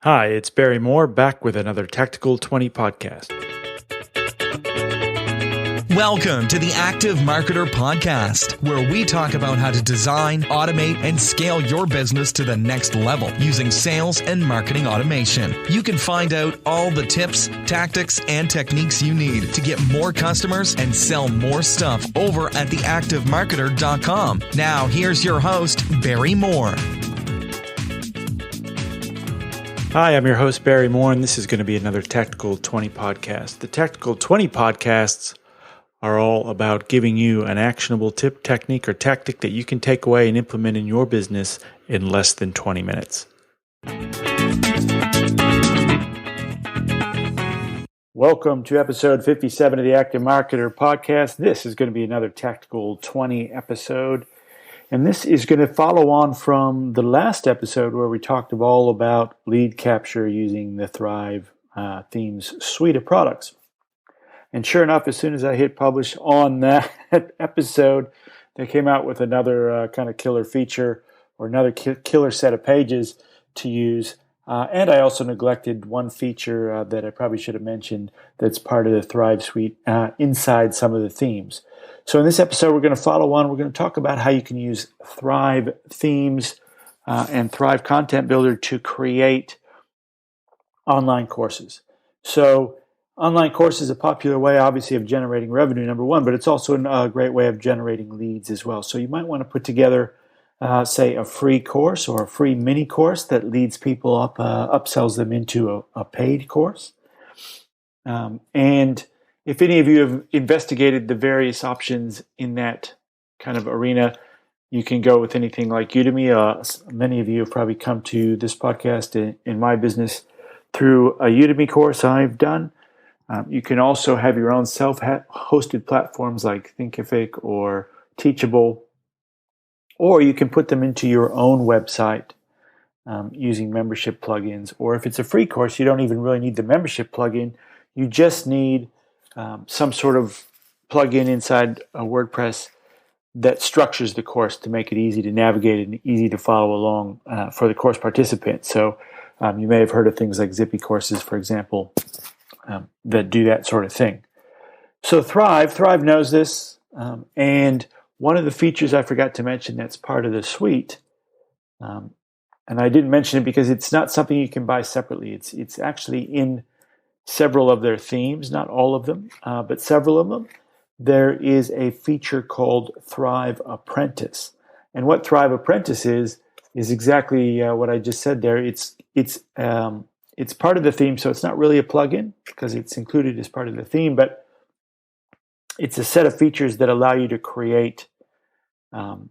Hi, it's Barry Moore back with another Tactical 20 podcast. Welcome to the Active Marketer Podcast, where we talk about how to design, automate, and scale your business to the next level using sales and marketing automation. You can find out all the tips, tactics, and techniques you need to get more customers and sell more stuff over at theactivemarketer.com. Now, here's your host, Barry Moore. Hi, I'm your host, Barry Moore, and this is going to be another Tactical 20 podcast. The Tactical 20 podcasts are all about giving you an actionable tip, technique, or tactic that you can take away and implement in your business in less than 20 minutes. Welcome to episode 57 of the Active Marketer podcast. This is going to be another Tactical 20 episode. And this is going to follow on from the last episode where we talked all about lead capture using the Thrive Themes suite of products. And sure enough, as soon as I hit publish on that episode, they came out with another kind of killer feature or another killer set of pages to use. And I also neglected one feature that I probably should have mentioned that's part of the Thrive suite inside some of the themes. So in this episode, we're going to follow on. We're going to talk about how you can use Thrive Themes and Thrive Content Builder to create online courses. So online courses is a popular way, obviously, of generating revenue, number one, but it's also a great way of generating leads as well. So you might want to put together, say, a free course or a free mini course that leads people up, upsells them into a paid course. And if any of you have investigated the various options in that kind of arena, you can go with anything like Udemy. Many of you have probably come to this podcast in my business through a Udemy course I've done. You can also have your own self-hosted platforms like Thinkific or Teachable, or you can put them into your own website using membership plugins. Or if it's a free course, you don't even really need the membership plugin. You just need some sort of plugin inside a WordPress that structures the course to make it easy to navigate and easy to follow along for the course participant. So you may have heard of things like Zippy courses, for example, that do that sort of thing. So Thrive knows this, and one of the features I forgot to mention that's part of the suite, and I didn't mention it because it's not something you can buy separately. It's actually in several of their themes, not all of them, but several of them. There is a feature called Thrive Apprentice. And what Thrive Apprentice is exactly what I just said there. It's part of the theme, so it's not really a plugin because it's included as part of the theme, but it's a set of features that allow you to create and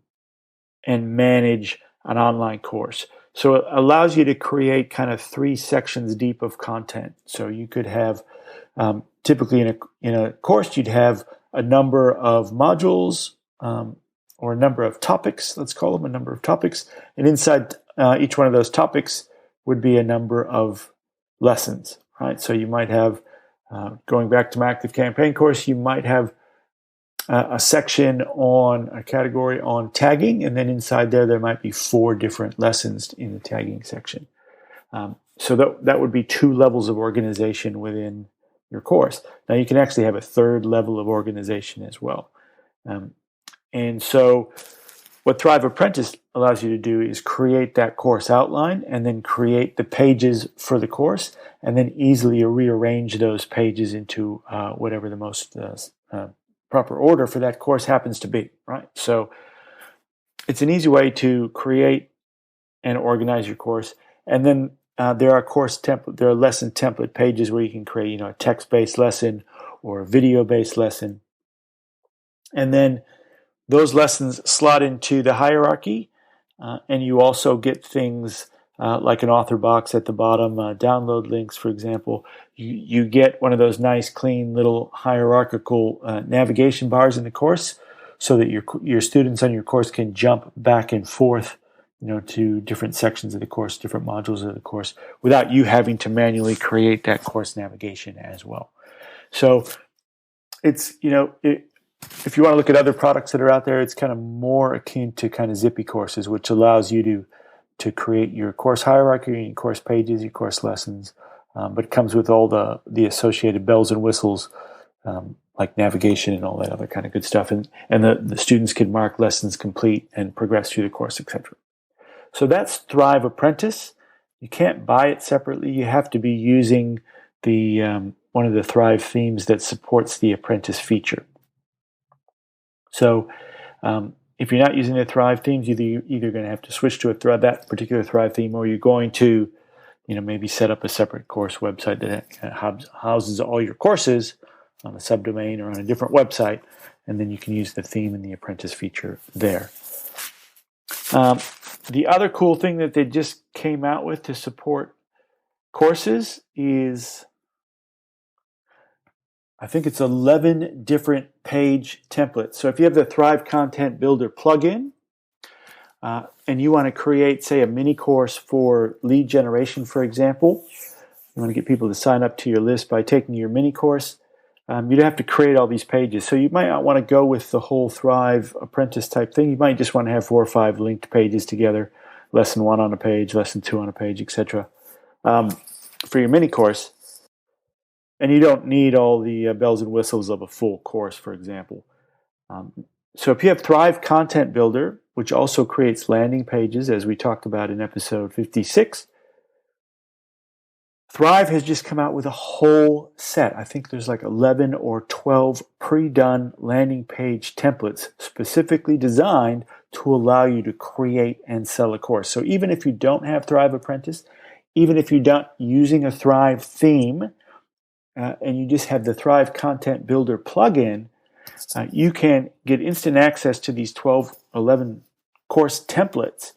manage an online course. So it allows you to create kind of 3 sections deep of content. So you could have, typically in a course, you'd have a number of modules or a number of topics, let's call them a number of topics. And inside each one of those topics would be a number of lessons, right? So you might have, going back to my Active Campaign course, you might have a section on a category on tagging, and then inside there might be 4 different lessons in the tagging section. So that would be 2 levels of organization within your course. Now you can actually have a 3rd level of organization as well. And so what Thrive Apprentice allows you to do is create that course outline and then create the pages for the course and then easily rearrange those pages into whatever the most proper order for that course happens to be, right? So it's an easy way to create and organize your course. And then there are lesson template pages where you can create, a text-based lesson or a video-based lesson. And then those lessons slot into the hierarchy, and you also get things like an author box at the bottom, download links, for example. You get one of those nice, clean little hierarchical navigation bars in the course so that your students on your course can jump back and forth to different sections of the course, different modules of the course, without you having to manually create that course navigation as well. So it's, if you want to look at other products that are out there, it's kind of more akin to kind of Zippy courses, which allows you to to create your course hierarchy, your course pages, your course lessons, but it comes with all the associated bells and whistles, like navigation and all that other kind of good stuff. And the students can mark lessons complete and progress through the course, etc. So that's Thrive Apprentice. You can't buy it separately. You have to be using the one of the Thrive themes that supports the Apprentice feature. So if you're not using the Thrive themes, you're either going to have to switch to that particular Thrive theme, or you're going to, maybe set up a separate course website that houses all your courses on a subdomain or on a different website, and then you can use the theme and the Apprentice feature there. The other cool thing that they just came out with to support courses is, I think it's 11 different page templates. So if you have the Thrive Content Builder plugin, and you want to create, say, a mini course for lead generation, for example, you want to get people to sign up to your list by taking your mini course, you don't have to create all these pages. So you might not want to go with the whole Thrive Apprentice type thing. You might just want to have 4 or 5 linked pages together, lesson 1 on a page, lesson 2 on a page, etc. For your mini course. And you don't need all the bells and whistles of a full course, for example. So if you have Thrive Content Builder, which also creates landing pages, as we talked about in episode 56, Thrive has just come out with a whole set. I think there's like 11 or 12 pre-done landing page templates specifically designed to allow you to create and sell a course. So even if you don't have Thrive Apprentice, even if you're not using a Thrive theme, and you just have the Thrive Content Builder plugin, you can get instant access to these 11 course templates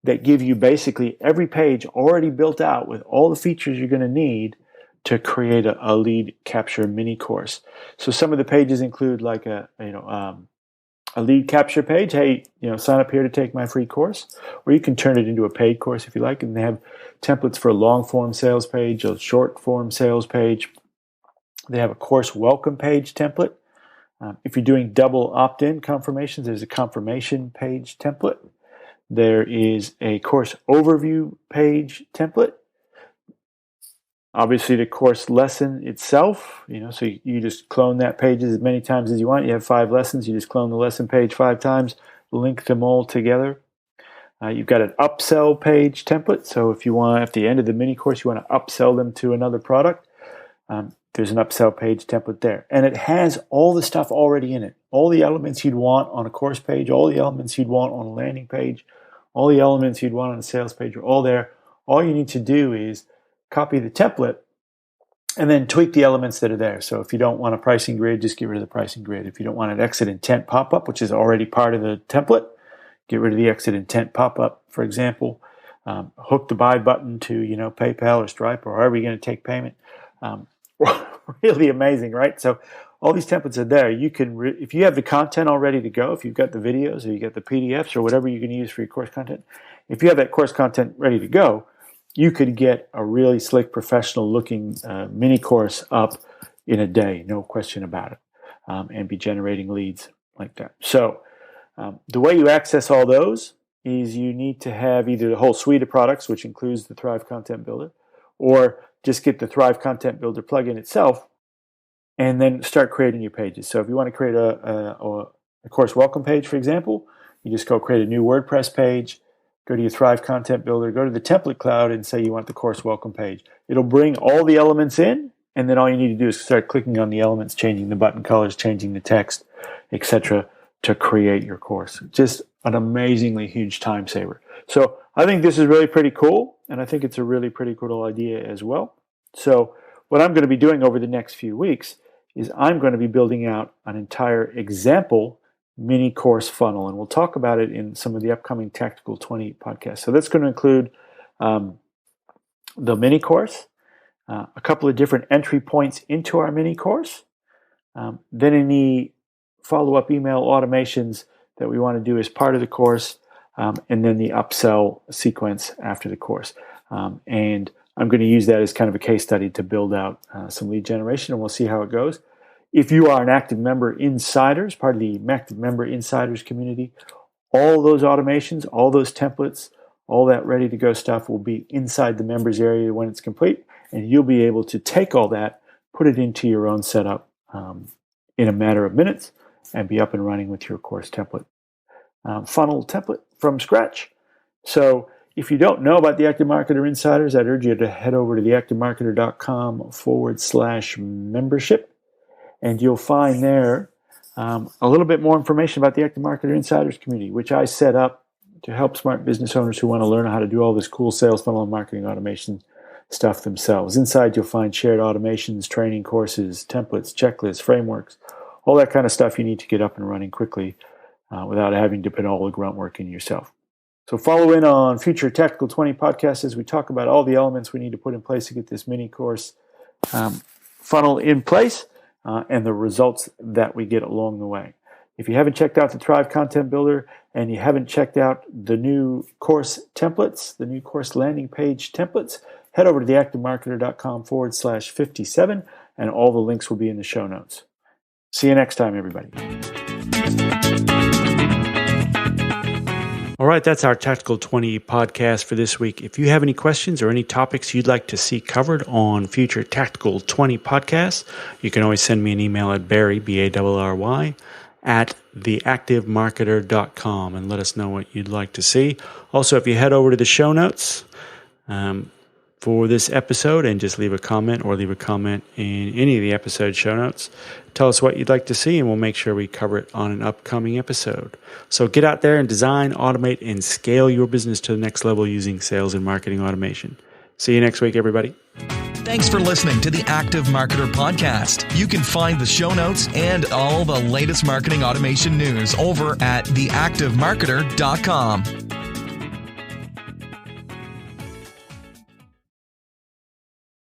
that give you basically every page already built out with all the features you're going to need to create a lead capture mini course. So some of the pages include like a lead capture page. Hey, sign up here to take my free course. Or you can turn it into a paid course if you like. And they have templates for a long form sales page, a short form sales page. They have a course welcome page template. If you're doing double opt-in confirmations, there's a confirmation page template. There is a course overview page template. Obviously, the course lesson itself, so you just clone that page as many times as you want. You have 5 lessons. You just clone the lesson page 5 times, link them all together. You've got an upsell page template. So if you want, at the end of the mini course, you want to upsell them to another product, there's an upsell page template there. And it has all the stuff already in it. All the elements you'd want on a course page, all the elements you'd want on a landing page, all the elements you'd want on a sales page are all there. All you need to do is copy the template and then tweak the elements that are there. So if you don't want a pricing grid, just get rid of the pricing grid. If you don't want an exit intent pop-up, which is already part of the template, get rid of the exit intent pop-up, for example. Hook the buy button to PayPal or Stripe or however you're going to take payment. Really amazing, right? So all these templates are there. You can, if you have the content all ready to go, if you've got the videos or you got the PDFs or whatever you're going to use for your course content, if you have that course content ready to go, you could get a really slick, professional-looking mini course up in a day, no question about it, and be generating leads like that. So the way you access all those is you need to have either the whole suite of products, which includes the Thrive Content Builder, or just get the Thrive Content Builder plugin itself, and then start creating your pages. So if you want to create a course welcome page, for example, you just go create a new WordPress page, go to your Thrive Content Builder, go to the template cloud and say you want the course welcome page. It'll bring all the elements in, and then all you need to do is start clicking on the elements, changing the button colors, changing the text, etc., to create your course. Just an amazingly huge time saver. So I think this is really pretty cool, and I think it's a really pretty cool idea as well. So what I'm going to be doing over the next few weeks is I'm going to be building out an entire example mini course funnel, and we'll talk about it in some of the upcoming Tactical 20 podcasts. So that's going to include the mini course, a couple of different entry points into our mini course, then any follow-up email automations that we want to do as part of the course, and then the upsell sequence after the course. And I'm going to use that as kind of a case study to build out some lead generation, and we'll see how it goes. If you are an Active Member Insiders, part of the Active Member Insiders community, all those automations, all those templates, All that ready to go stuff will be inside the members area when it's complete, and you'll be able to take all that, put it into your own setup in a matter of minutes, and be up and running with your course template. Funnel template from scratch. So if you don't know about the Active Marketer Insiders, I'd urge you to head over to theactivemarketer.com/membership, and you'll find there a little bit more information about the Active Marketer Insiders community, which I set up to help smart business owners who want to learn how to do all this cool sales funnel and marketing automation stuff themselves. Inside, you'll find shared automations, training courses, templates, checklists, frameworks, all that kind of stuff you need to get up and running quickly without having to put all the grunt work in yourself. So follow in on future Tactical 20 podcasts as we talk about all the elements we need to put in place to get this mini course funnel in place and the results that we get along the way. If you haven't checked out the Thrive Content Builder and you haven't checked out the new course templates, the new course landing page templates, head over to theactivemarketer.com/57 and all the links will be in the show notes. See you next time, everybody. All right, that's our Tactical 20 podcast for this week. If you have any questions or any topics you'd like to see covered on future Tactical 20 podcasts, you can always send me an email at Barry, B-A-R-R-Y, at theactivemarketer.com and let us know what you'd like to see. Also, if you head over to the show notes for this episode and just leave a comment or leave a comment in any of the episode show notes, tell us what you'd like to see and we'll make sure we cover it on an upcoming episode. So get out there and design, automate, and scale your business to the next level using sales and marketing automation. See you next week, everybody. Thanks for listening to the Active Marketer Podcast. You can find the show notes and all the latest marketing automation news over at theactivemarketer.com.